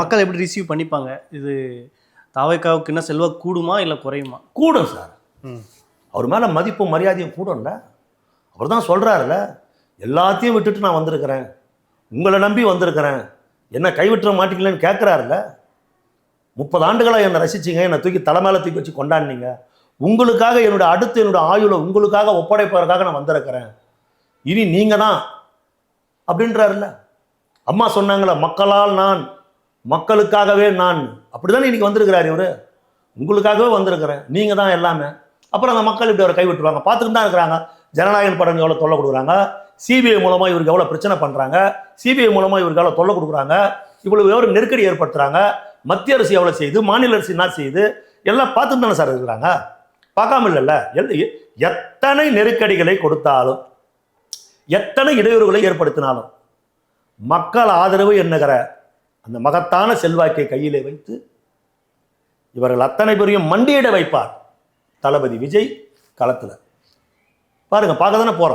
மக்கள் எப்படி ரிசீவ் பண்ணிப்பாங்க? இது தாவேக்காவுக்கு என்ன செல்வா கூடுமா இல்லை குறையுமா? கூடும் சார். அவர் மேலே மதிப்பும் மரியாதையும் கூடும்ல. அவர் தான் சொல்கிறாருல்ல, எல்லாத்தையும் விட்டுட்டு நான் வந்திருக்கிறேன், உங்களை நம்பி வந்திருக்கிறேன், என்ன கைவிட்டுற மாட்டீங்களேன்னு கேட்குறாருல்ல. 30 ஆண்டுகளாக என்னை ரசிச்சிங்க, என்னை தூக்கி தலை மேலே தூக்கி வச்சு கொண்டாடினீங்க, உங்களுக்காக என்னோட ஆயுளை உங்களுக்காக ஒப்படைப்பதற்காக நான் வந்திருக்கிறேன், இனி நீங்கள் தான் அப்படின்றாருல்ல. அம்மா சொன்னாங்களே, மக்களால் நான், மக்களுக்காகவே நான், அப்படி தானே இன்னைக்கு வந்திருக்கிறார் இவர். உங்களுக்காகவே வந்திருக்கிறேன், நீங்கள் தான் எல்லாமே. அப்புறம் அந்த மக்கள் இப்படி அவரை கைவிட்டுருவாங்க. பார்த்துட்டு தான் இருக்கிறாங்க. ஜனநாயகன் படம் எவ்வளோ தொல்லை கொடுக்குறாங்க, சிபிஐ மூலமாக இவருக்கு எவ்வளோ பிரச்சனை பண்ணுறாங்க, சிபிஐ மூலமாக இவருக்கு எவ்வளோ தொல்லை கொடுக்குறாங்க, இவ்வளவு எவ்வளோ நெருக்கடி ஏற்படுத்துகிறாங்க, மத்திய அரசு எவ்வளோ செய்யுது, மாநில அரசு என்ன செய்யுது, எல்லாம் பார்த்துட்டு தானே சார் இருக்கிறாங்க. பார்க்காம இல்லைல்ல. எத்தனை நெருக்கடிகளை கொடுத்தாலும், எத்தனை இடையூறுகளை ஏற்படுத்தினாலும், மக்கள் ஆதரவு என்கிற அந்த மகத்தான செல்வாக்கை கையிலே வைத்து இவர்கள் அத்தனை பேரையும் மண்டியிட வைப்பார் தளபதி விஜய் களத்தில். பாருங்க, பார்க்க தானே போகிறோம்.